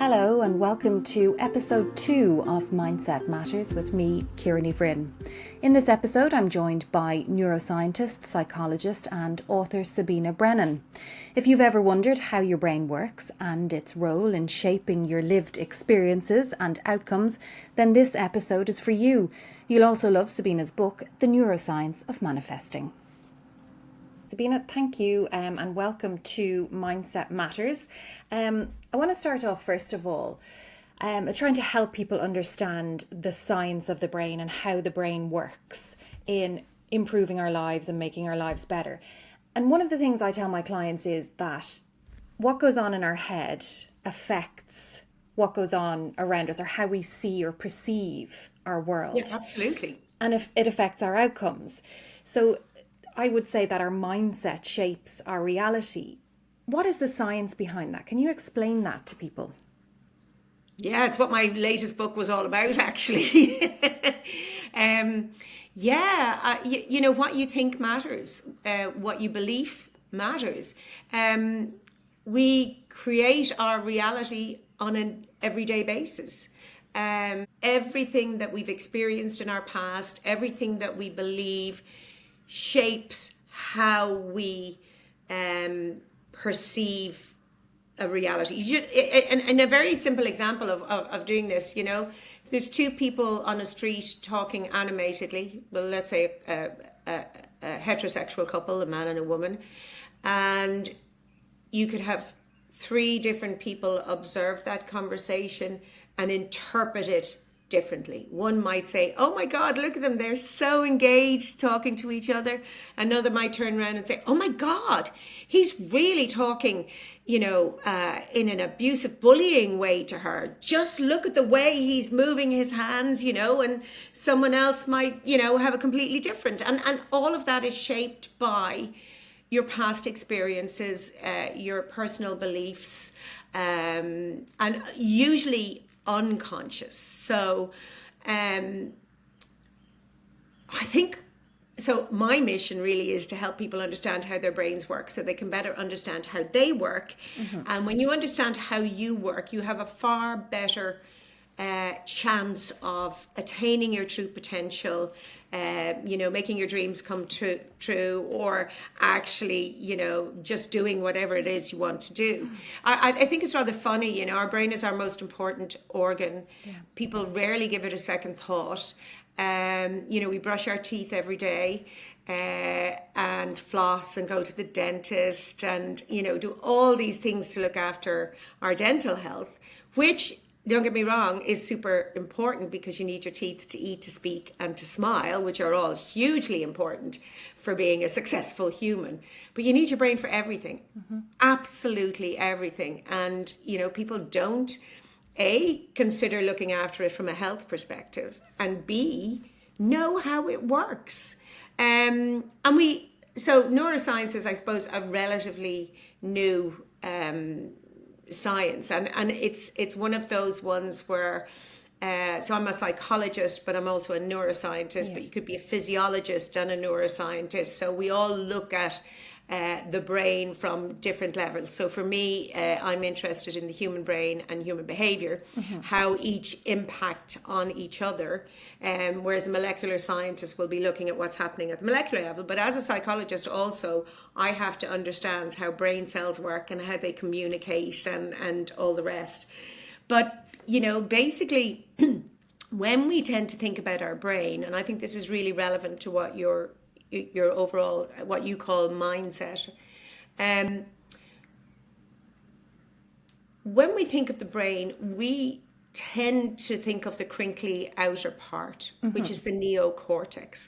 Hello and welcome to episode 2 of Mindset Matters with me, Ciara Ní Bhroin. In this episode, I'm joined by neuroscientist, psychologist and author Sabina Brennan. If you've ever wondered how your brain works and its role in shaping your lived experiences and outcomes, then this episode is for you. You'll also love Sabina's book, The Neuroscience of Manifesting. Sabina, thank you and welcome to Mindset Matters. I want to start off, first of all, trying to help people understand the science of the brain and how the brain works in improving our lives and making our lives better. And one of the things I tell my clients is that what goes on in our head affects what goes on around us, or how we see or perceive our world. Yeah, absolutely. And if it affects our outcomes. So I would say that our mindset shapes our reality. What is the science behind that? Can you explain that to people? Yeah, it's what my latest book was all about, actually. You know, what you think matters, what you believe matters. We create our reality on an everyday basis. Everything that we've experienced in our past, everything that we believe shapes how we perceive a reality. And a very simple example of doing this, you know, if there's two people on a street talking animatedly, well, let's say a heterosexual couple, a man and a woman, and you could have three different people observe that conversation and interpret it differently. One might say, oh my God, look at them, they're so engaged talking to each other. Another might turn around and say, oh my God, he's really talking, you know, in an abusive, bullying way to her. Just look at the way he's moving his hands, you know. And someone else might, you know, have a completely different. And all of that is shaped by your past experiences, your personal beliefs, and usually unconscious. So I think, so my mission really is to help people understand how their brains work so they can better understand how they work. Mm-hmm. And when you understand how you work, you have a far better chance of attaining your true potential, you know, making your dreams come true, or actually, you know, just doing whatever it is you want to do. I think it's rather funny, you know, our brain is our most important organ. Yeah. People rarely give it a second thought. You know, we brush our teeth every day and floss and go to the dentist and, you know, do all these things to look after our dental health, which, don't get me wrong, is super important because you need your teeth to eat, to speak, and to smile, which are all hugely important for being a successful human. But you need your brain for everything, absolutely everything. And, you know, people don't, A, consider looking after it from a health perspective, and B, know how it works. So neuroscience is, I suppose, a relatively new science, and it's one of those ones where so I'm a psychologist, but I'm also a neuroscientist. Yeah. But you could be a physiologist and a neuroscientist, so we all look at the brain from different levels. So for me, I'm interested in the human brain and human behavior, how each impact on each other, whereas a molecular scientist will be looking at what's happening at the molecular level. But as a psychologist also, I have to understand how brain cells work and how they communicate and all the rest. But, you know, basically, when we tend to think about our brain, and I think this is really relevant to what your overall, what you call mindset. When we think of the brain, we tend to think of the crinkly outer part, which is the neocortex,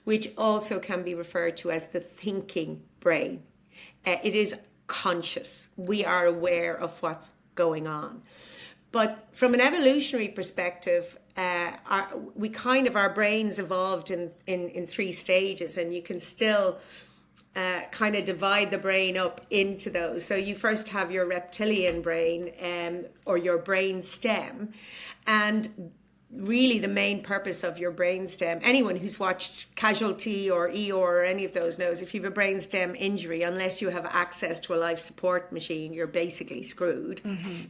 which also can be referred to as the thinking brain. It is conscious. We are aware of what's going on. But from an evolutionary perspective, our brains evolved in three stages, and you can still kind of divide the brain up into those. So you first have your reptilian brain, or your brain stem, and really the main purpose of your brainstem. Anyone who's watched Casualty or ER or any of those knows if you have a brainstem injury, unless you have access to a life support machine, you're basically screwed,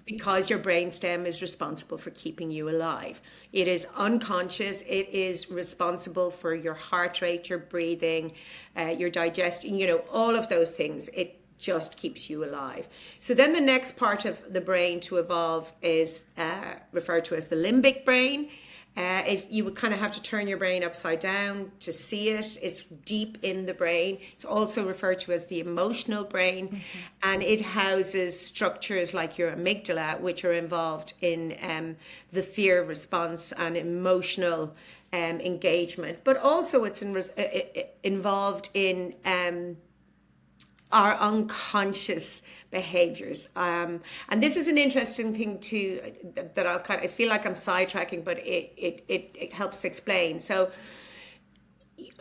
because your brainstem is responsible for keeping you alive. It is unconscious. It is responsible for your heart rate, your breathing, your digestion, all of those things. It just keeps you alive. So then the next part of the brain to evolve is referred to as the limbic brain. If you would kind of have to turn your brain upside down to see it, it's deep in the brain. It's also referred to as the emotional brain, and it houses structures like your amygdala, which are involved in the fear response and emotional engagement, but also it's involved in our unconscious behaviors. And this is an interesting thing too, that I feel like I'm sidetracking, but it helps explain. So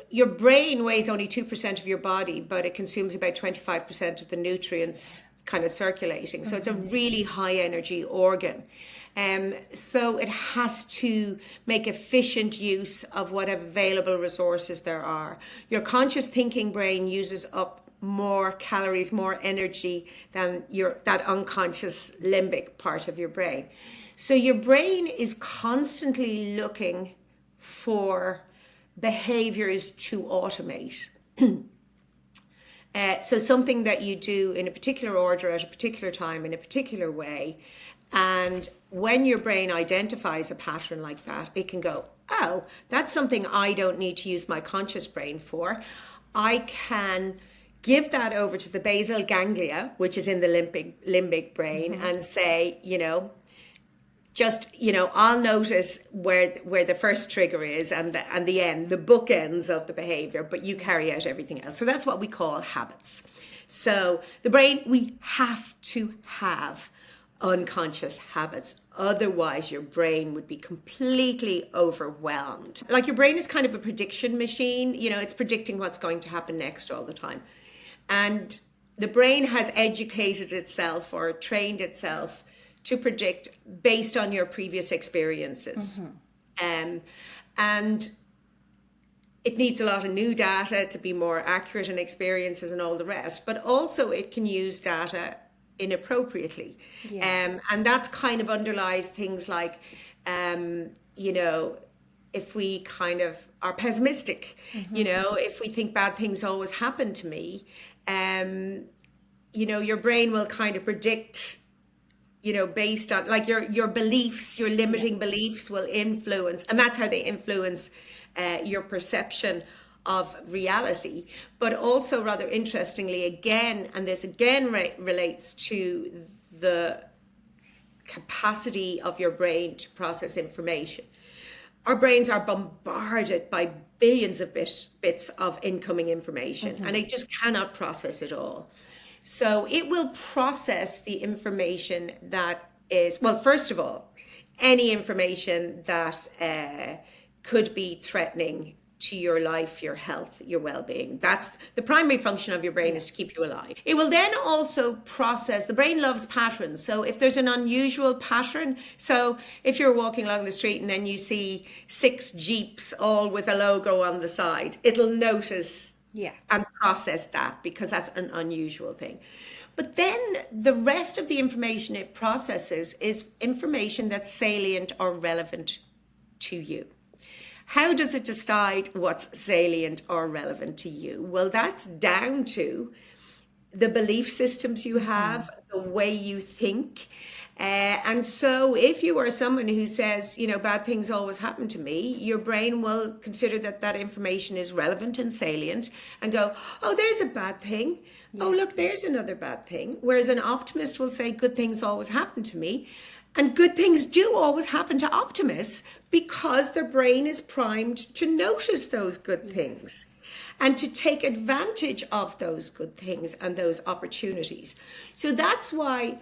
your brain weighs only 2% of your body, but it consumes about 25% of the nutrients kind of circulating. So it's a really high energy organ. So it has to make efficient use of whatever available resources there are. Your conscious thinking brain uses up more calories, more energy than that unconscious limbic part of your brain. So your brain is constantly looking for behaviors to automate. So something that you do in a particular order at a particular time in a particular way. And when your brain identifies a pattern like that, it can go, oh, that's something I don't need to use my conscious brain for. I can give that over to the basal ganglia, which is in the limbic brain, and say, I'll notice where the first trigger is and the end, the bookends of the behavior, but you carry out everything else. So that's what we call habits. So the brain, we have to have unconscious habits. Otherwise, your brain would be completely overwhelmed. Like your brain is kind of a prediction machine. It's predicting what's going to happen next all the time. And the brain has educated itself or trained itself to predict based on your previous experiences. And it needs a lot of new data to be more accurate in experiences and all the rest. But also it can use data inappropriately. And that's kind of underlies things like, if we kind of are pessimistic, if we think bad things always happen to me, your brain will kind of predict, based on like your beliefs, your limiting beliefs will influence, and that's how they influence your perception of reality. But also rather interestingly again, and this again relates to the capacity of your brain to process information. Our brains are bombarded by billions of bits of incoming information, and it just cannot process it all. So it will process the information that is, well, first of all, any information that could be threatening to your life, your health, your well-being. That's the primary function of your brain, is to keep you alive. It will then also process, the brain loves patterns. So if there's an unusual pattern, so if you're walking along the street and then you see 6 Jeeps all with a logo on the side, it'll notice and process that because that's an unusual thing. But then the rest of the information it processes is information that's salient or relevant to you. How does it decide what's salient or relevant to you? Well, that's down to the belief systems you have, the way you think. And so if you are someone who says, bad things always happen to me, your brain will consider that information is relevant and salient and go, oh, there's a bad thing. Oh, look, there's another bad thing. Whereas an optimist will say, good things always happen to me. And good things do always happen to optimists because their brain is primed to notice those good things and to take advantage of those good things and those opportunities. So that's why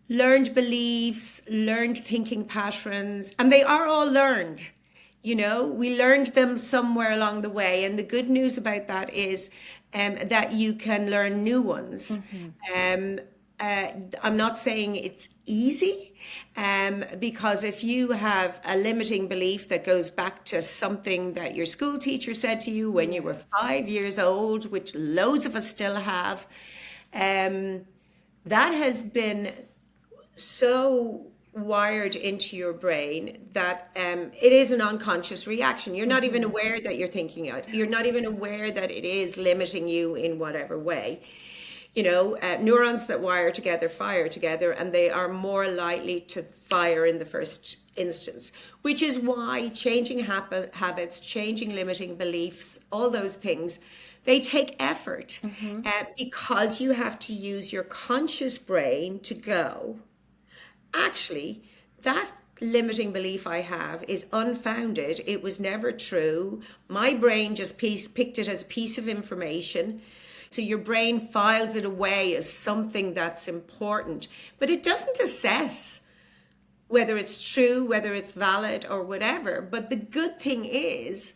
learned beliefs, learned thinking patterns, and they are all learned. We learned them somewhere along the way. And the good news about that is that you can learn new ones. I'm not saying it's easy, because if you have a limiting belief that goes back to something that your school teacher said to you when you were 5 years old, which loads of us still have, that has been so wired into your brain that it is an unconscious reaction. You're not even aware that you're thinking it. You're not even aware that it is limiting you in whatever way. Neurons that wire together fire together, and they are more likely to fire in the first instance, which is why changing habits, changing limiting beliefs, all those things, they take effort, because you have to use your conscious brain to go, actually, that limiting belief I have is unfounded. It was never true. My brain just picked it as a piece of information. So your brain files it away as something that's important, but it doesn't assess whether it's true, whether it's valid or whatever. But the good thing is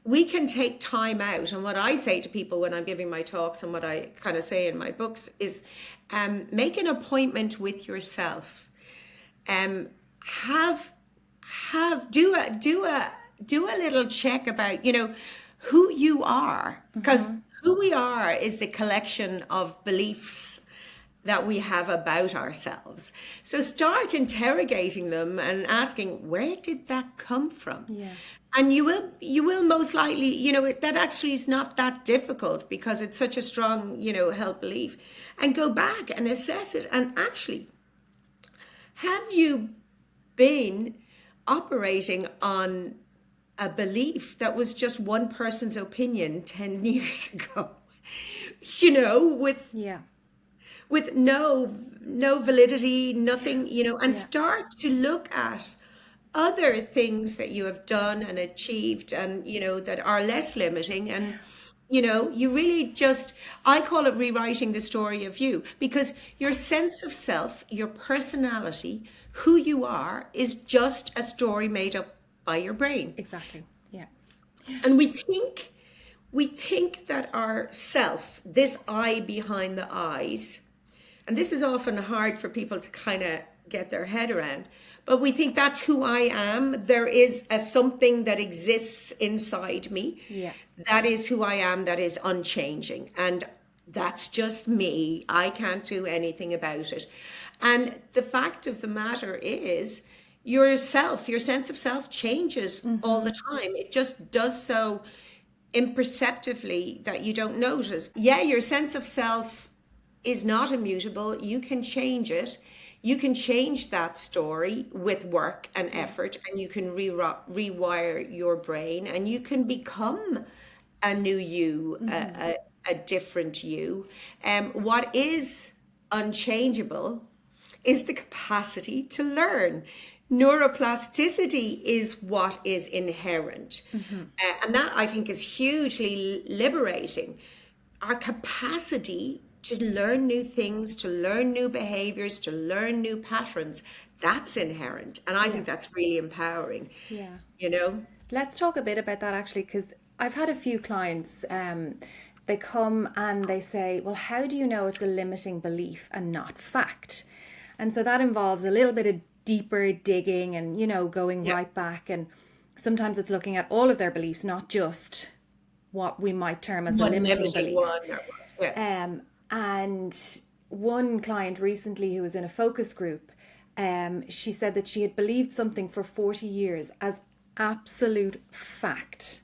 we can take time out. And what I say to people when I'm giving my talks, and what I kind of say in my books, is make an appointment with yourself. Do a little check about, who you are, because who we are is the collection of beliefs that we have about ourselves. So start interrogating them and asking, where did that come from? Yeah. And you will most likely, that actually is not that difficult, because it's such a strong, held belief. And go back and assess it. And actually, have you been operating on a belief that was just one person's opinion 10 years ago, with no validity, nothing, and start to look at other things that you have done and achieved, and, that are less limiting. And, you really just, I call it rewriting the story of you, because your sense of self, your personality, who you are, is just a story made up by your brain. Exactly. Yeah. And we think that our self, this I behind the eyes, and this is often hard for people to kind of get their head around, but we think that's who I am. There is a something that exists inside me. Yeah. That is who I am, that is unchanging. And that's just me. I can't do anything about it. And the fact of the matter is, your sense of self changes all the time. It just does so imperceptibly that you don't notice. Yeah, your sense of self is not immutable. You can change it. You can change that story with work and effort, and you can rewire your brain, and you can become a new you, a different you. What is unchangeable is the capacity to learn. Neuroplasticity is what is inherent. And that, I think, is hugely liberating. Our capacity to learn new things, to learn new behaviors, to learn new patterns, that's inherent. And I think that's really empowering. Yeah. Let's talk a bit about that, actually, because I've had a few clients, they come and they say, well, how do you know it's a limiting belief and not fact? And so that involves a little bit of deeper digging and, going right back. And sometimes it's looking at all of their beliefs, not just what we might term as a limiting belief. And one client recently who was in a focus group, she said that she had believed something for 40 years as absolute fact,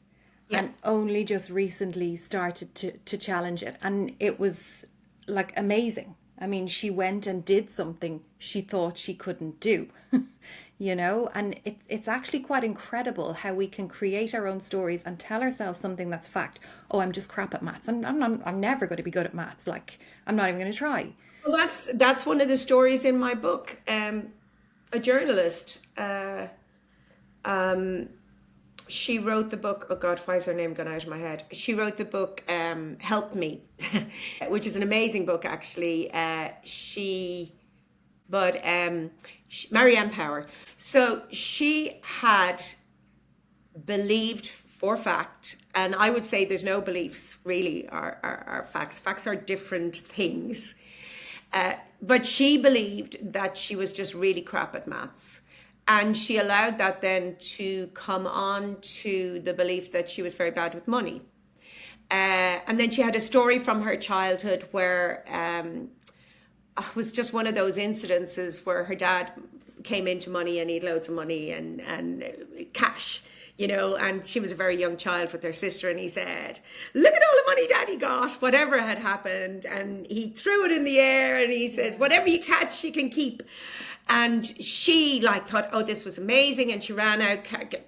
and only just recently started to challenge it. And it was like amazing. I mean, she went and did something she thought she couldn't do, and it's actually quite incredible how we can create our own stories and tell ourselves something that's fact. Oh, I'm just crap at maths. I'm never going to be good at maths. Like, I'm not even going to try. Well, that's one of the stories in my book. A journalist, she wrote the book, oh God, why is her name gone out of my head? She wrote the book, Help Me, which is an amazing book, actually. Marianne Power. So she had believed for fact, and I would say there's no beliefs really are facts. Facts are different things. But she believed that she was just really crap at maths. And she allowed that then to come on to the belief that she was very bad with money. And then she had a story from her childhood where it was just one of those incidences where her dad came into money and he had loads of money and cash, and she was a very young child with her sister, and he said, look at all the money Daddy got, whatever had happened. And he threw it in the air and he says, whatever you catch, you can keep. And she thought, oh, this was amazing. And she ran out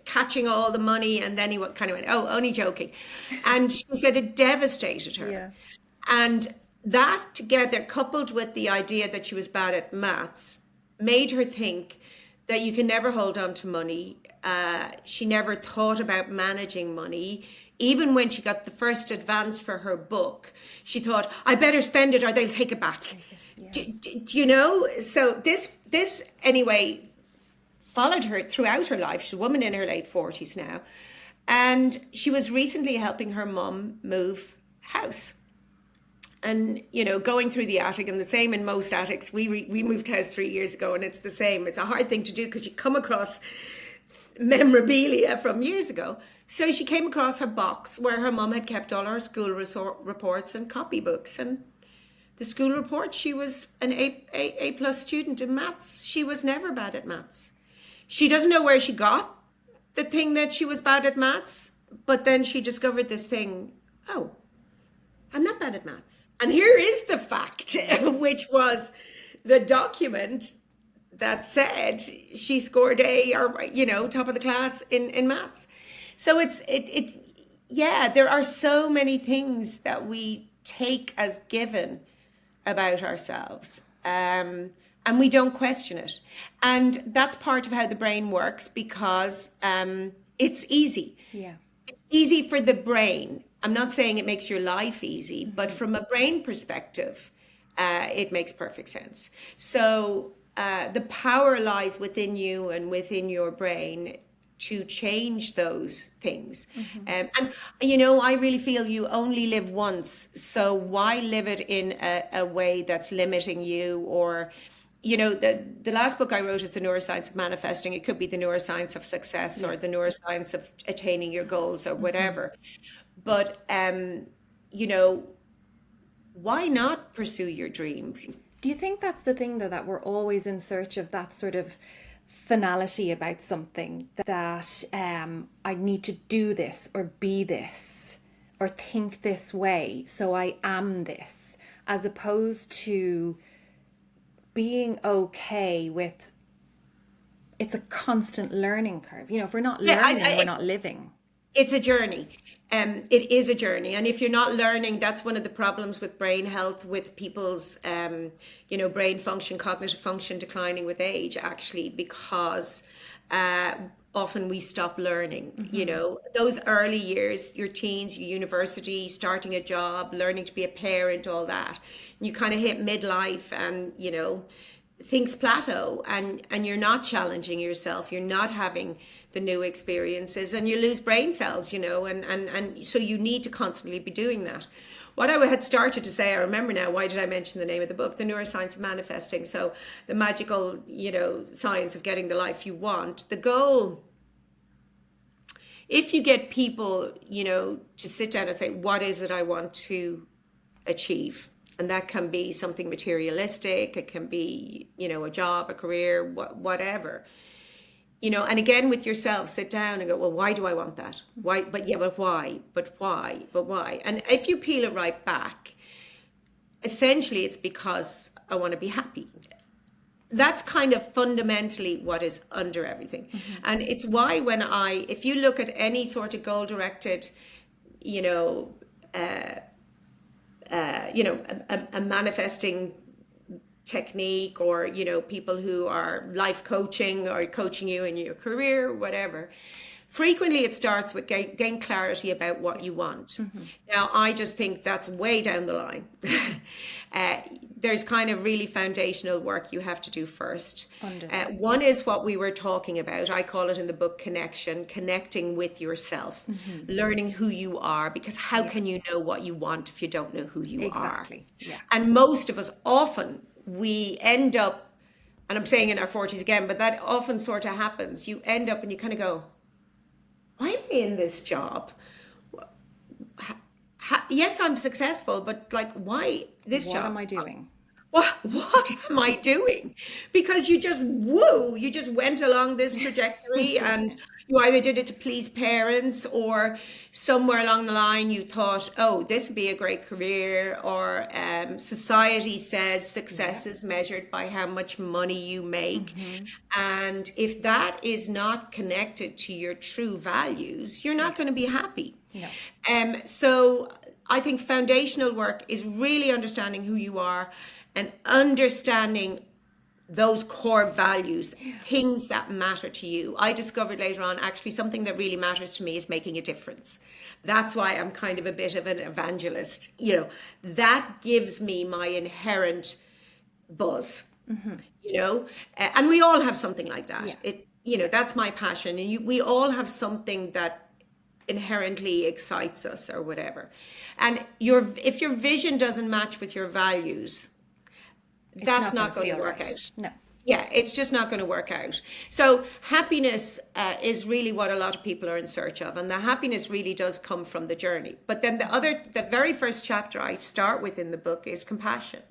catching all the money. And then he kind of went, oh, only joking. And she said it devastated her. Yeah. And that together, coupled with the idea that she was bad at maths, made her think that you can never hold on to money. She never thought about managing money. Even when she got the first advance for her book, she thought, I better spend it or they'll take it back. So this anyway followed her throughout her life. She's a woman in her late 40s now. And she was recently helping her mum move house. And, going through the attic, and the same in most attics. We moved house 3 years ago, and it's the same. It's a hard thing to do because you come across memorabilia from years ago. So she came across her box where her mum had kept all her school reports and copybooks. And the school report, she was an A plus student in maths. She was never bad at maths. She doesn't know where she got the thing that she was bad at maths, but then she discovered this thing, oh, I'm not bad at maths. And here is the fact, which was the document that said she scored A or, top of the class in maths. So there are so many things that we take as given about ourselves. And we don't question it. And that's part of how the brain works because it's easy. Yeah. It's easy for the brain. I'm not saying it makes your life easy, but from a brain perspective, it makes perfect sense. So the power lies within you and within your brain to change those things. And, I really feel you only live once. So why live it in a way that's limiting you? Or, the last book I wrote is The Neuroscience of Manifesting. It could be The Neuroscience of Success or The Neuroscience of Attaining Your Goals or whatever. But, why not pursue your dreams? Do you think that's the thing, though, that we're always in search of that sort of finality about something, that I need to do this or be this or think this way, so I am this, as opposed to being okay with it's a constant learning curve. If we're not learning, we're not living. It's a journey. It is a journey. And if you're not learning, that's one of the problems with brain health, with people's, brain function, cognitive function declining with age, actually, because often we stop learning. Those early years, your teens, your university, starting a job, learning to be a parent, all that. And you kind of hit midlife and, things plateau and you're not challenging yourself. You're not having the new experiences and you lose brain cells, and so you need to constantly be doing that. What I had started to say, I remember now, why did I mention the name of the book? The Neuroscience of Manifesting. So the magical, science of getting the life you want. The goal, if you get people, to sit down and say, what is it I want to achieve? And that can be something materialistic. It can be, a job, a career, whatever. And again, with yourself, sit down and go, well, why do I want that? Why? But why? But why? But why? And if you peel it right back, essentially it's because I want to be happy. That's kind of fundamentally what is under everything. And it's why if you look at any sort of goal-directed, a manifesting technique, or people who are life coaching or coaching you in your career, whatever, frequently it starts with gain clarity about what you want. Now I just think that's way down the line. There's kind of really foundational work you have to do first. One is what we were talking about. I call it in the book connecting with yourself, learning who you are, because how can you know what you want if you don't know who you are? Yeah. And most of us often we end up, and I'm saying in our 40s again, but that often sort of happens. You end up and you kind of go, why am I in this job? Yes, I'm successful, but like, why this job? What am I doing? What am I doing? Because you just went along this trajectory, and you either did it to please parents, or somewhere along the line you thought, oh, this would be a great career, or society says success is measured by how much money you make. And if that is not connected to your true values, you're not going to be happy. So I think foundational work is really understanding who you are and understanding those core values, things that matter to you. I discovered later on, actually, something that really matters to me is making a difference. That's why I'm kind of a bit of an evangelist. That gives me my inherent buzz, and we all have something like that. That's my passion. And we all have something that inherently excites us or whatever. And if your vision doesn't match with your values, that's not going to work out. No. Yeah, it's just not going to work out. So happiness is really what a lot of people are in search of. And the happiness really does come from the journey. But then the very first chapter I start with in the book is compassion.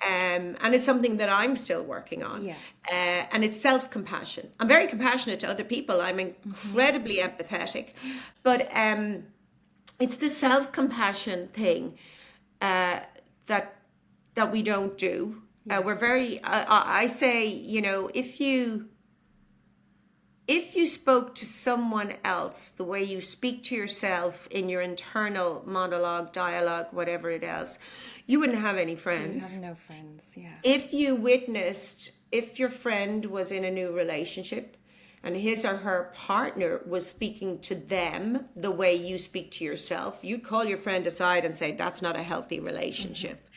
And it's something that I'm still working on. And it's self-compassion. I'm very compassionate to other people. I'm incredibly empathetic. But it's the self-compassion thing that we don't do. We're very, I say, if you spoke to someone else the way you speak to yourself in your internal monologue, dialogue, whatever it is, you wouldn't have any friends. You have no friends, If your friend was in a new relationship and his or her partner was speaking to them the way you speak to yourself, you'd call your friend aside and say, that's not a healthy relationship.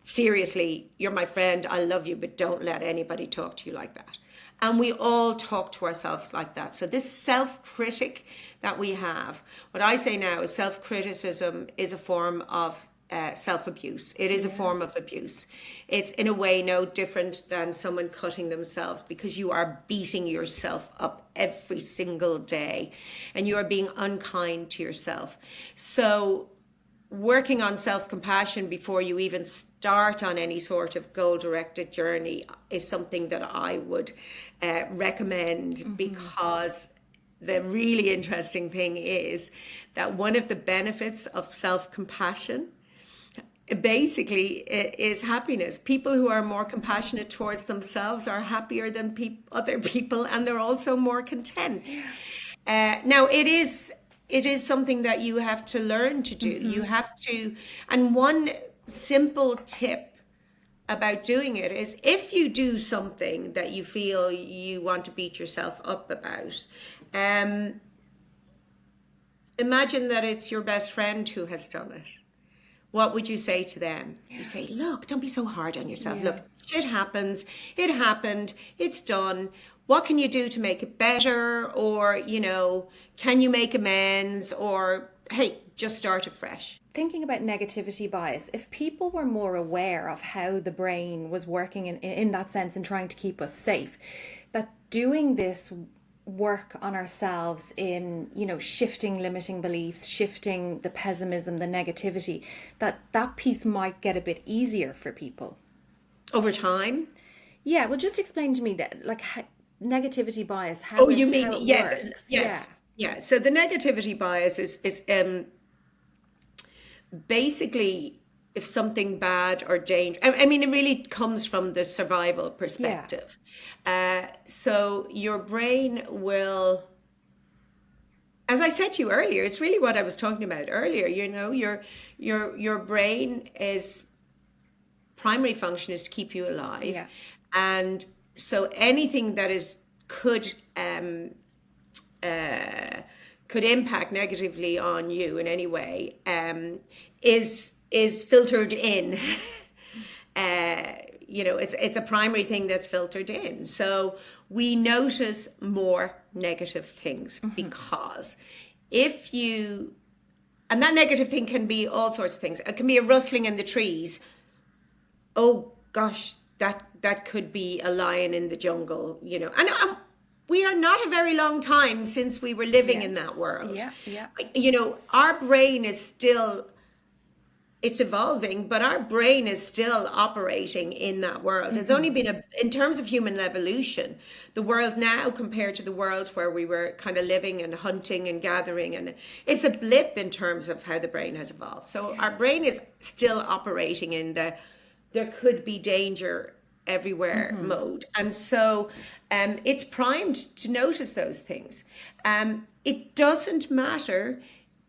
Seriously, you're my friend, I love you, but don't let anybody talk to you like that. And we all talk to ourselves like that. So this self-critic that we have, what I say now is self-criticism is a form of self-abuse. It is a form of abuse. It's in a way no different than someone cutting themselves, because you are beating yourself up every single day and you are being unkind to yourself. So working on self-compassion before you even start on any sort of goal-directed journey is something that I would recommend, because the really interesting thing is that one of the benefits of self-compassion basically is happiness. People who are more compassionate towards themselves are happier than other people, and they're also more content. Now, it is something that you have to learn to do. You have to, and one simple tip about doing it is, if you do something that you feel you want to beat yourself up about, imagine that it's your best friend who has done it. What would you say to them? You say, look, don't be so hard on yourself. Look, shit happens. It happened. It's done. What can you do to make it better? Or, can you make amends? Or, hey, just start afresh. Thinking about negativity bias, if people were more aware of how the brain was working in that sense and trying to keep us safe, that doing this work on ourselves in, shifting limiting beliefs, shifting the pessimism, the negativity, that piece might get a bit easier for people. Over time? Yeah, well, just explain to me that, negativity bias, how it works. Yes. Yeah. So the negativity bias is basically if something bad or dangerous, I mean, it really comes from the survival perspective. So your brain will, as I said to you earlier, it's really what I was talking about earlier. Your brain is primary function is to keep you alive, and so anything that could impact negatively on you in any way is filtered in. It's a primary thing that's filtered in. So we notice more negative things because and that negative thing can be all sorts of things. It can be a rustling in the trees. Oh gosh, that could be a lion in the jungle, and we are not a very long time since we were living in that world. Our brain is still, it's evolving, but our brain is still operating in that world. It's only been in terms of human evolution, the world now compared to the world where we were kind of living and hunting and gathering, and it's a blip in terms of how the brain has evolved. So our brain is still operating in there could be danger everywhere mode. And so it's primed to notice those things. It doesn't matter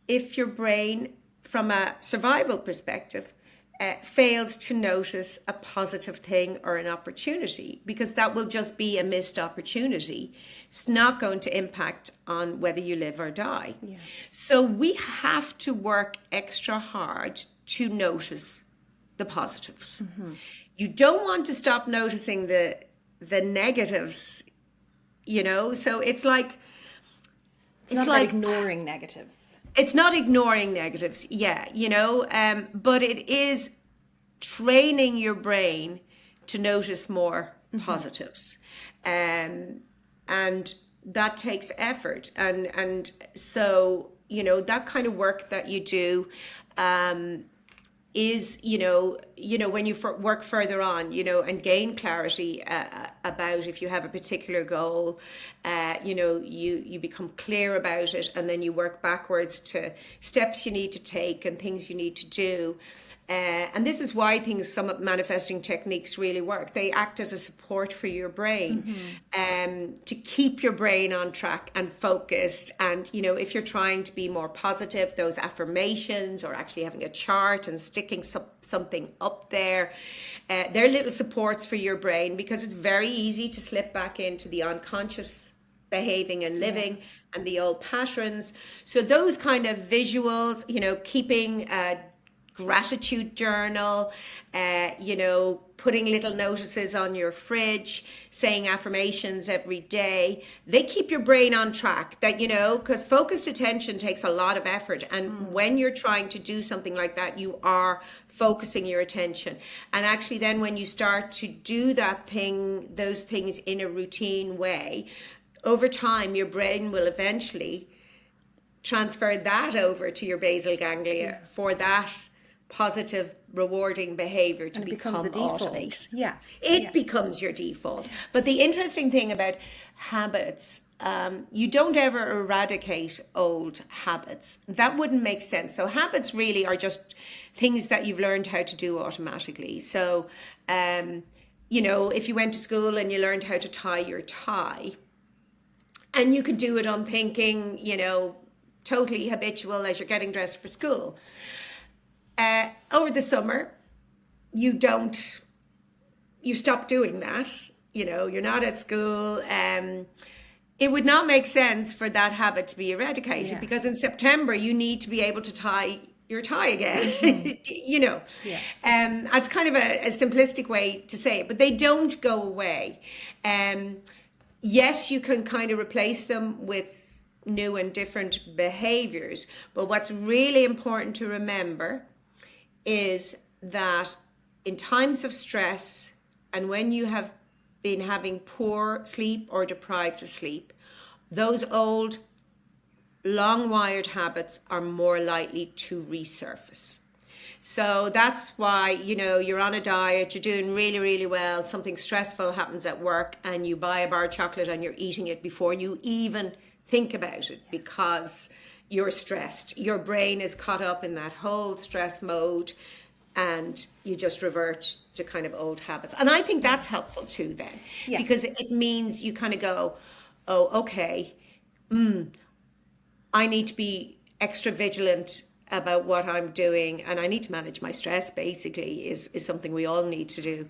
if your brain, from a survival perspective, fails to notice a positive thing or an opportunity, because that will just be a missed opportunity. It's not going to impact on whether you live or die. So we have to work extra hard to notice the positives. You don't want to stop noticing the negatives, so it's like ignoring negatives. It's not ignoring negatives, but it is training your brain to notice more positives, and that takes effort, and so that kind of work that you do is when you work further on, and gain clarity about if you have a particular goal, you become clear about it, and then you work backwards to steps you need to take and things you need to do. And this is why some manifesting techniques really work. They act as a support for your brain, to keep your brain on track and focused. And, if you're trying to be more positive, those affirmations, or actually having a chart and sticking something up there, they're little supports for your brain, because it's very easy to slip back into the unconscious behaving and living and the old patterns. So those kind of visuals, keeping gratitude journal, putting little notices on your fridge, saying affirmations every day, they keep your brain on track. That, because focused attention takes a lot of effort, and when you're trying to do something like that, you are focusing your attention. And actually then when you start to do those things in a routine way, over time your brain will eventually transfer that over to your basal ganglia for that positive, rewarding behavior to become automated. It becomes your default. But the interesting thing about habits, you don't ever eradicate old habits. That wouldn't make sense. So habits really are just things that you've learned how to do automatically. So, if you went to school and you learned how to tie your tie, and you can do it unthinking, totally habitual as you're getting dressed for school. Over the summer, you stop doing that. You're not at school. It would not make sense for that habit to be eradicated, because in September you need to be able to tie your tie again. That's kind of a simplistic way to say it, but they don't go away. Yes, you can kind of replace them with new and different behaviors, but what's really important to remember is that in times of stress, and when you have been having poor sleep or deprived of sleep, those old long-wired habits are more likely to resurface. So that's why, you're on a diet, you're doing really, really well, something stressful happens at work, and you buy a bar of chocolate and you're eating it before you even think about it, because you're stressed. Your brain is caught up in that whole stress mode, and you just revert to kind of old habits. And I think that's helpful too then, because it means you kind of go, oh, okay, I need to be extra vigilant about what I'm doing, and I need to manage my stress, basically, is something we all need to do.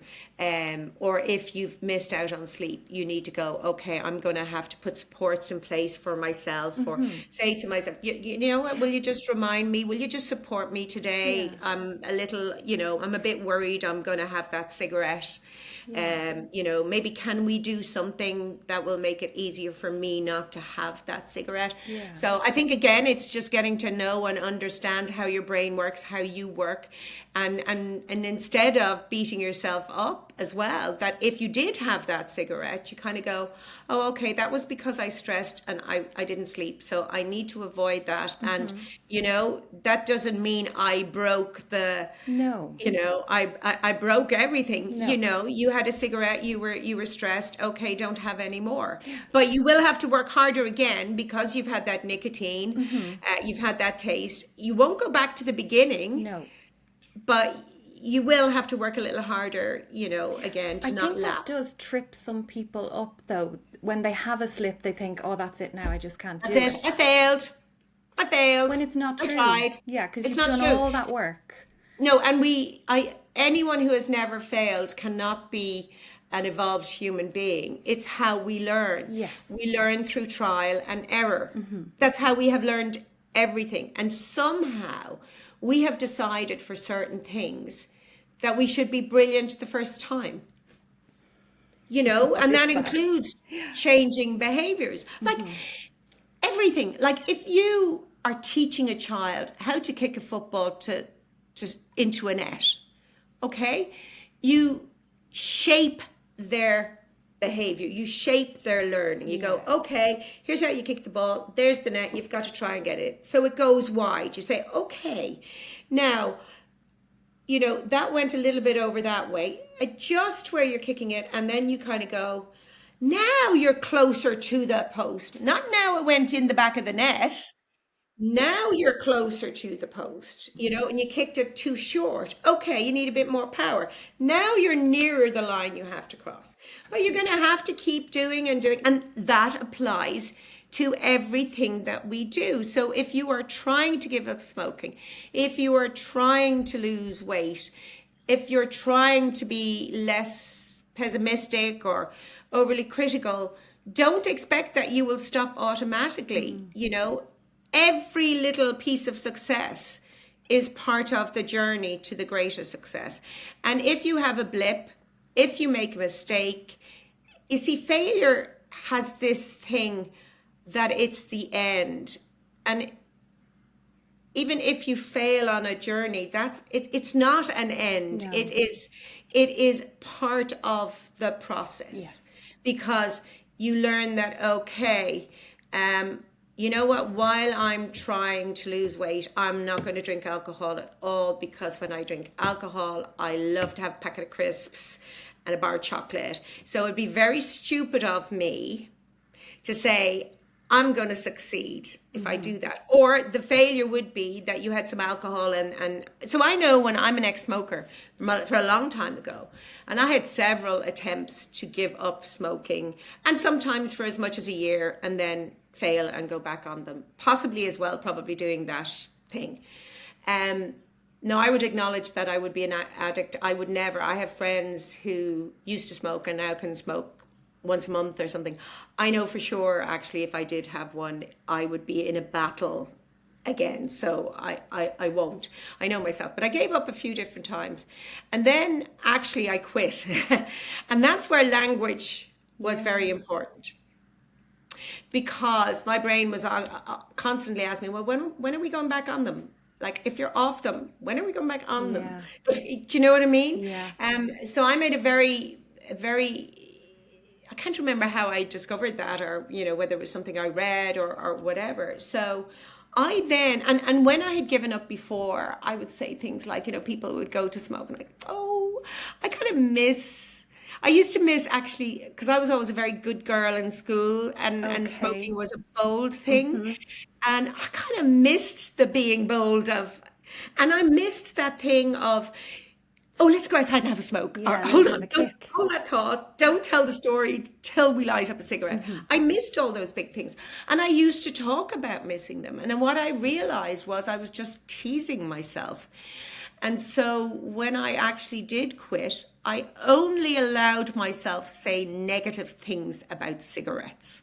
Or if you've missed out on sleep, you need to go, okay, I'm going to have to put supports in place for myself, or say to myself, you know what, will you just remind me, will you just support me today? I'm a little, I'm a bit worried I'm going to have that cigarette. Maybe can we do something that will make it easier for me not to have that cigarette? So I think, again, it's just getting to know and understand understand how your brain works, how you work, and instead of beating yourself up as well, that if you did have that cigarette, you kind of go, oh, okay, that was because I stressed and I didn't sleep, so I need to avoid that. And that doesn't mean I broke the I broke everything. No. You had a cigarette, you were stressed, okay, don't have any more. But you will have to work harder again because you've had that nicotine, you've had that taste. You won't go back to the beginning. No. But you will have to work a little harder, again, to not lapse. I think that does trip some people up, though. When they have a slip, they think, oh, that's it now, I just can't do it. That's it. I failed. When it's not true. I tried. Yeah, because you've not done true. all that work. No, and anyone who has never failed cannot be an evolved human being. It's how we learn. Yes. We learn through trial and error. That's how we have learned everything. And somehow we have decided for certain things that we should be brilliant the first time. And that includes changing behaviors. Like everything. Like if you are teaching a child how to kick a football to into a net, okay? You shape their behavior. You shape their learning. You go, okay, here's how you kick the ball. There's the net. You've got to try and get it. So it goes wide. You say, okay, now, that went a little bit over that way. Adjust where you're kicking it. And then you kind of go, now you're closer to the post. Not now it went in the back of the net. Now you're closer to the post, and you kicked it too short. Okay, you need a bit more power. Now you're nearer the line you have to cross. But you're going to have to keep doing and doing. And that applies to everything that we do. So if you are trying to give up smoking, if you are trying to lose weight, if you're trying to be less pessimistic or overly critical, don't expect that you will stop automatically, Every little piece of success is part of the journey to the greater success. And if you have a blip, if you make a mistake, you see, failure has this thing that it's the end. And even if you fail on a journey, it's not an end. No. It is part of the process. Yes. Because you learn that, okay, you know what, while I'm trying to lose weight, I'm not going to drink alcohol at all, because when I drink alcohol, I love to have a packet of crisps and a bar of chocolate. So it'd be very stupid of me to say, I'm going to succeed if I do that. Or the failure would be that you had some alcohol. And so I know when I'm an ex-smoker for a long time ago, and I had several attempts to give up smoking, and sometimes for as much as a year, and then fail and go back on them, possibly as well, probably doing that thing. No, I would acknowledge that I would be an addict. I would never. I have friends who used to smoke and now can smoke once a month or something. I know for sure, actually, if I did have one, I would be in a battle again. So I won't. I know myself. But I gave up a few different times. And then actually I quit. And that's where language was very important. Because my brain was constantly asking me, well, when are we going back on them? Like, if you're off them, when are we going back on them? Do you know what I mean? Yeah. So I made a very, I can't remember how I discovered that, or, whether it was something I read or whatever. So I then, and when I had given up before, I would say things like, people would go to smoke and like, oh, I kind of I used to miss, actually, because I was always a very good girl in school, and smoking was a bold thing. And I kind of missed the being bold of, and I missed that thing of, oh, let's go outside and have a smoke. Yeah, or hold on, don't hold that thought. Don't tell the story till we light up a cigarette. I missed all those big things. And I used to talk about missing them. And then what I realized was I was just teasing myself. And so when I actually did quit, I only allowed myself say negative things about cigarettes.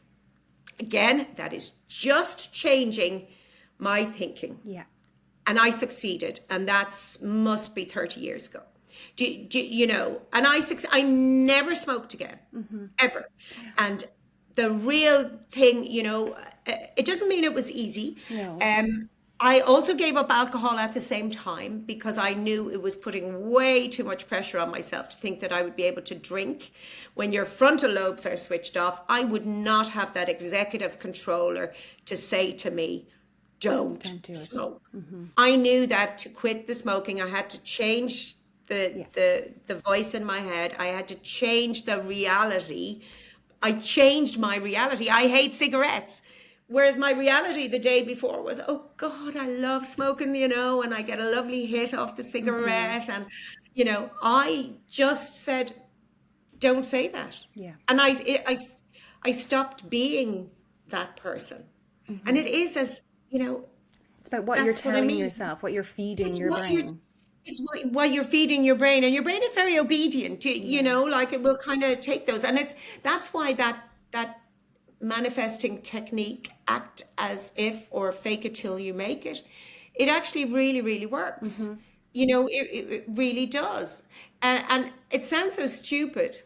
Again, that is just changing my thinking. Yeah. And I succeeded. And that must be 30 years ago. And I never smoked again, ever. And the real thing, it doesn't mean it was easy. No. I also gave up alcohol at the same time because I knew it was putting way too much pressure on myself to think that I would be able to drink. When your frontal lobes are switched off, I would not have that executive controller to say to me, don't do it. smoke. I knew that to quit the smoking, I had to change the voice in my head. I had to change the reality. I changed my reality. I hate cigarettes. Whereas my reality the day before was, oh God, I love smoking, and I get a lovely hit off the cigarette. And, I just said, don't say that. Yeah. And I stopped being that person. And it is as, It's about what you're telling yourself, what you're feeding your brain. It's what you're feeding your brain, and your brain is very obedient. Like it will kind of take those, and that's why that manifesting technique, act as if or fake it till you make it. It actually really, really works. It really does, and it sounds so stupid.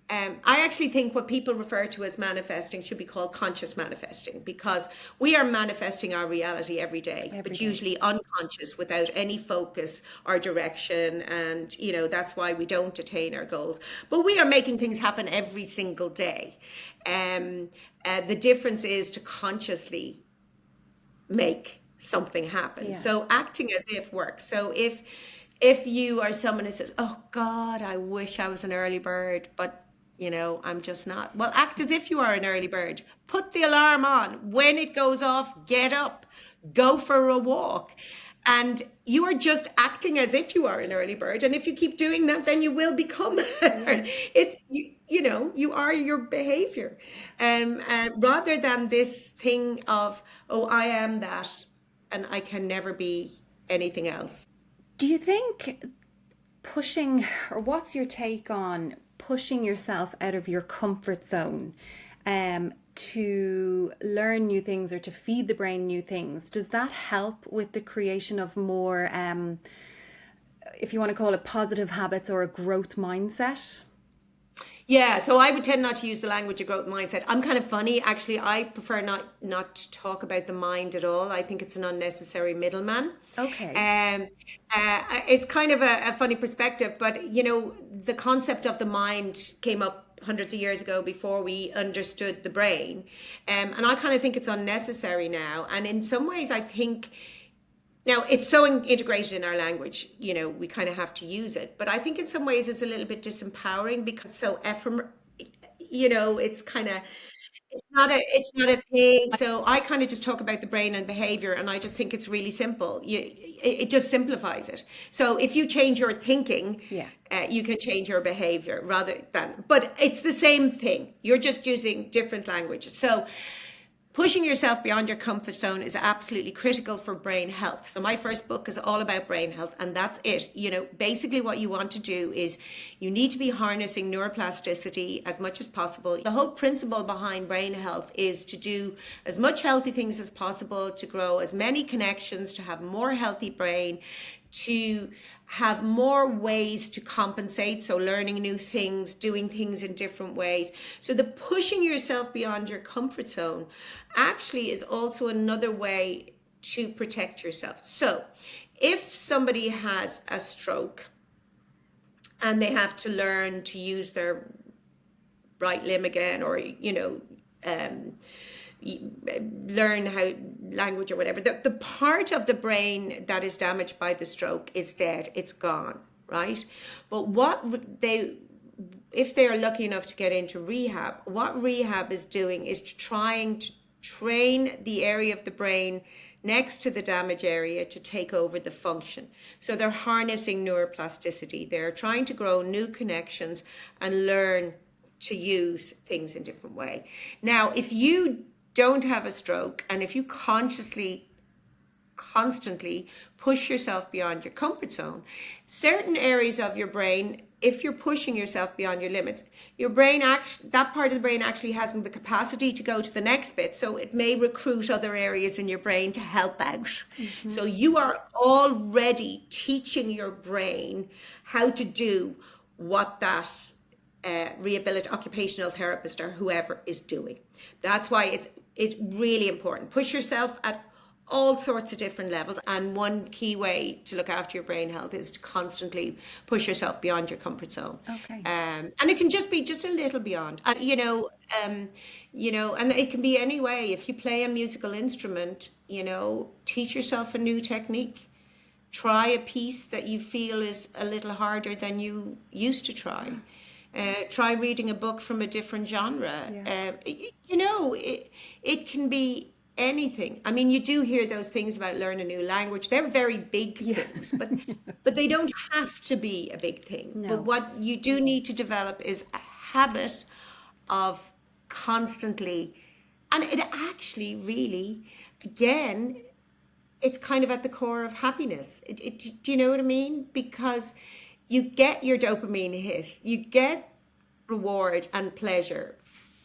I actually think what people refer to as manifesting should be called conscious manifesting, because we are manifesting our reality every day, but usually unconscious, without any focus or direction. And, that's why we don't attain our goals. But we are making things happen every single day. The difference is to consciously make something happen. Yeah. So acting as if works. So if you are someone who says, oh God, I wish I was an early bird, but I'm just not. Well, act as if you are an early bird. Put the alarm on. When it goes off, get up, go for a walk. And you are just acting as if you are an early bird. And if you keep doing that, then you will become it's, you are your behavior. Rather than this thing of, oh, I am that and I can never be anything else. Do you think what's your take on pushing yourself out of your comfort zone to learn new things or to feed the brain new things? Does that help with the creation of more, if you want to call it, positive habits or a growth mindset? Yeah, so I would tend not to use the language of growth mindset. I'm kind of funny, actually. I prefer not to talk about the mind at all. I think it's an unnecessary middleman. Okay. It's kind of a funny perspective, but the concept of the mind came up hundreds of years ago before we understood the brain. And I kind of think it's unnecessary now. And in some ways, I think now it's so integrated in our language, we kind of have to use it. But I think in some ways it's a little bit disempowering because it's so ephemeral, it's kind of, it's not a thing. So I kind of just talk about the brain and behavior, and I just think it's really simple. It just simplifies it. So if you change your thinking, you can change your behavior but it's the same thing. You're just using different languages. So pushing yourself beyond your comfort zone is absolutely critical for brain health. So my first book is all about brain health, and that's it. Basically what you want to do is you need to be harnessing neuroplasticity as much as possible. The whole principle behind brain health is to do as much healthy things as possible, to grow as many connections, to have more healthy brain, to have more ways to compensate, so learning new things, doing things in different ways. So the pushing yourself beyond your comfort zone actually is also another way to protect yourself. So if somebody has a stroke and they have to learn to use their right limb again, or learn how language or whatever, the part of the brain that is damaged by the stroke is dead, it's gone, right? But if they are lucky enough to get into rehab, what rehab is doing is trying to train the area of the brain next to the damage area to take over the function. So they're harnessing neuroplasticity. They're trying to grow new connections and learn to use things in a different way. Now, if you don't have a stroke, and if you constantly push yourself beyond your comfort zone, certain areas of your brain, if you're pushing yourself beyond your limits, your brain that part of the brain actually hasn't the capacity to go to the next bit, so it may recruit other areas in your brain to help out. So you are already teaching your brain how to do what that occupational therapist or whoever is doing. That's why it's really important. Push yourself at all sorts of different levels. And one key way to look after your brain health is to constantly push yourself beyond your comfort zone. Okay. And it can just be just a little beyond. And and it can be any way. If you play a musical instrument, teach yourself a new technique. Try a piece that you feel is a little harder than you used to try. Try reading a book from a different genre. Yeah. It can be anything. I mean, you do hear those things about learn a new language. They're very big things, but they don't have to be a big thing. No. But what you do need to develop is a habit of constantly, and it actually really, again, it's kind of at the core of happiness. Do you know what I mean? Because you get your dopamine hit, you get reward and pleasure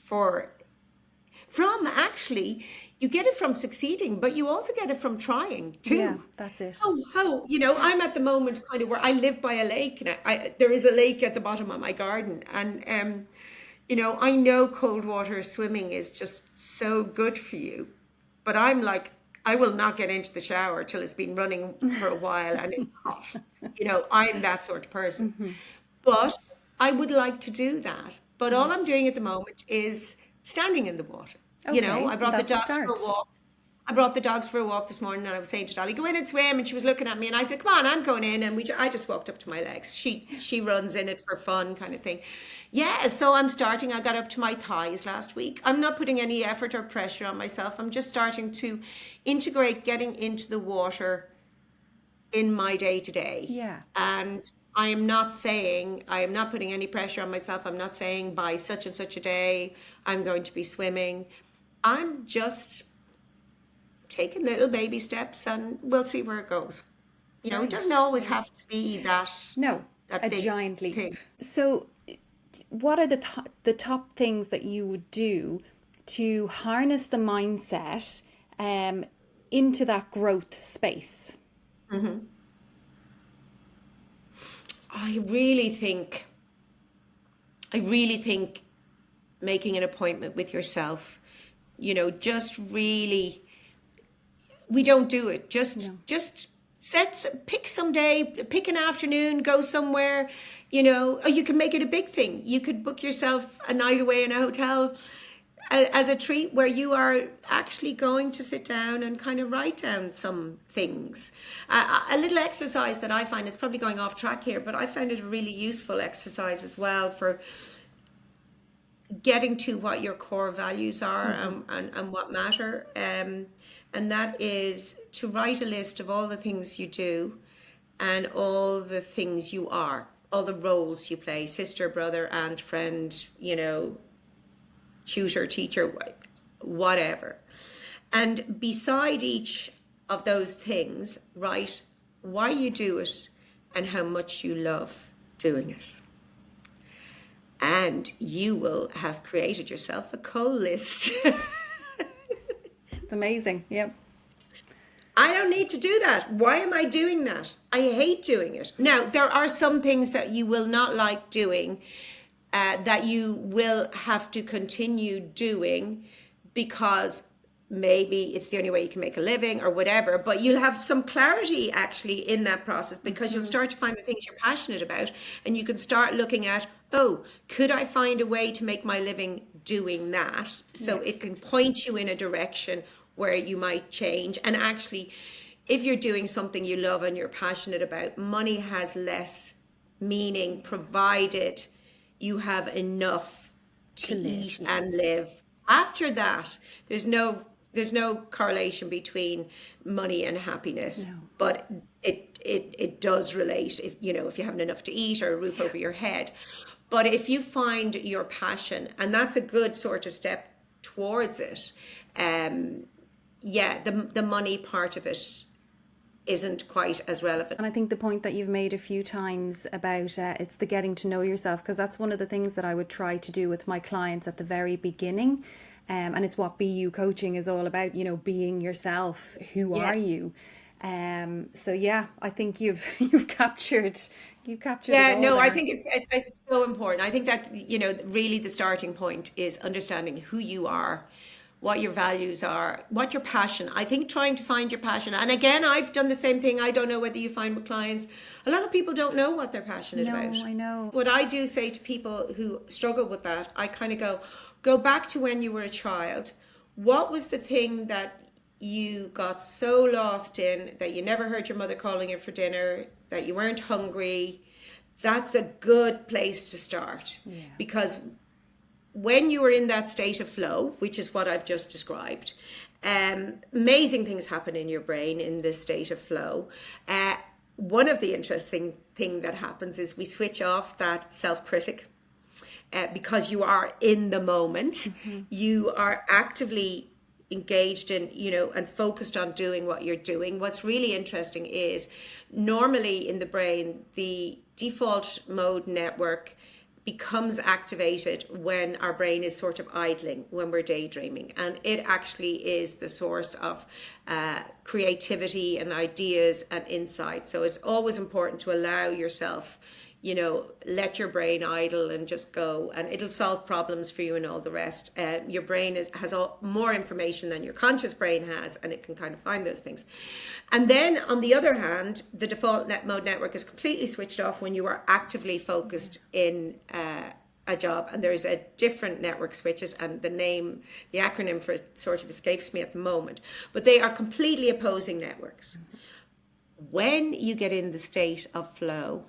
from actually, you get it from succeeding, but you also get it from trying too. Yeah, that's it. I'm at the moment kind of where I live by a lake, and there is a lake at the bottom of my garden, and I know cold water swimming is just so good for you, but I'm like, I will not get into the shower till it's been running for a while and it's hot. I'm that sort of person. Mm-hmm. But I would like to do that. But all I'm doing at the moment is standing in the water. Okay, I brought the that's a dogs for a start. walk. I brought the dogs for a walk this morning, and I was saying to Dolly, go in and swim. And she was looking at me, and I said, come on, I'm going in. And I just walked up to my legs. She runs in it for fun kind of thing. Yeah, so I'm starting. I got up to my thighs last week. I'm not putting any effort or pressure on myself. I'm just starting to integrate getting into the water in my day-to-day. Yeah. And I am not putting any pressure on myself. I'm not saying by such and such a day, I'm going to be swimming. I'm just taking little baby steps, and we'll see where it goes. It Right. doesn't always have to be that No, that a big giant leap. thing. So, what are the top things that you would do to harness the mindset into that growth space? I really think making an appointment with yourself, just really, we don't do it. Just pick some day, pick an afternoon, go somewhere, or you can make it a big thing. You could book yourself a night away in a hotel as a treat, where you are actually going to sit down and kind of write down some things. A little exercise that I find, it's probably going off track here, but I found it a really useful exercise as well for getting to what your core values are and what matter. And that is to write a list of all the things you do and all the things you are, all the roles you play: sister, brother, aunt, friend, tutor, teacher, whatever. And beside each of those things, write why you do it and how much you love doing it. And you will have created yourself a goal list. It's amazing. Yep. I don't need to do that. Why am I doing that? I hate doing it. Now, there are some things that you will not like doing, that you will have to continue doing because maybe it's the only way you can make a living or whatever, but you'll have some clarity actually in that process, because you'll start to find the things you're passionate about, and you can start looking at, could I find a way to make my living doing that? So it can point you in a direction where you might change. And actually, if you're doing something you love and you're passionate about, money has less meaning, provided you have enough to eat and live. After that, there's no correlation between money and happiness, but it does relate if you haven't enough to eat or a roof over your head. But if you find your passion, and that's a good sort of step towards it, the money part of it isn't quite as relevant. And I think the point that you've made a few times about it's the getting to know yourself, because that's one of the things that I would try to do with my clients at the very beginning. And it's what BU coaching is all about, being yourself. Who are you? I think you've captured it all there. I think it's so important. I think that really the starting point is understanding who you are, what your values are, what your passion. I think trying to find your passion. And again, I've done the same thing. I don't know whether you find with clients, a lot of people don't know what they're passionate about. No, I know. What I do say to people who struggle with that, I kind of go back to when you were a child. What was the thing that you got so lost in that you never heard your mother calling you for dinner, that you weren't hungry? That's a good place to start. Yeah. Because when you are in that state of flow, which is what I've just described, amazing things happen in your brain in this state of flow. One of the interesting thing that happens is we switch off that self-critic because you are in the moment. Mm-hmm. You are actively engaged in, and focused on doing what you're doing. What's really interesting is normally in the brain, the default mode network becomes activated when our brain is sort of idling, when we're daydreaming. And it actually is the source of creativity and ideas and insight. So it's always important to allow yourself, let your brain idle and just go, and it'll solve problems for you and all the rest. Your brain has more information than your conscious brain has, and it can kind of find those things. And then on the other hand, the default mode network is completely switched off when you are actively focused in a job. And there's a different network switches, and the acronym for it sort of escapes me at the moment, but they are completely opposing networks. When you get in the state of flow,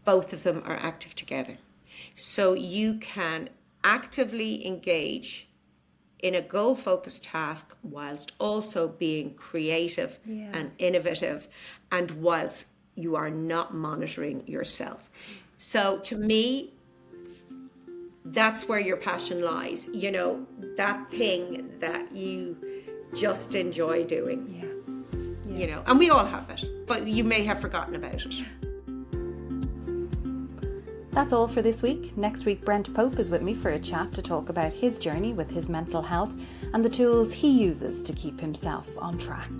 both of them are active together. So you can actively engage in a goal-focused task whilst also being creative and innovative, and whilst you are not monitoring yourself. So to me, that's where your passion lies. That thing that you just enjoy doing. Yeah. And we all have it, but you may have forgotten about it. That's all for this week. Next week, Brent Pope is with me for a chat to talk about his journey with his mental health and the tools he uses to keep himself on track.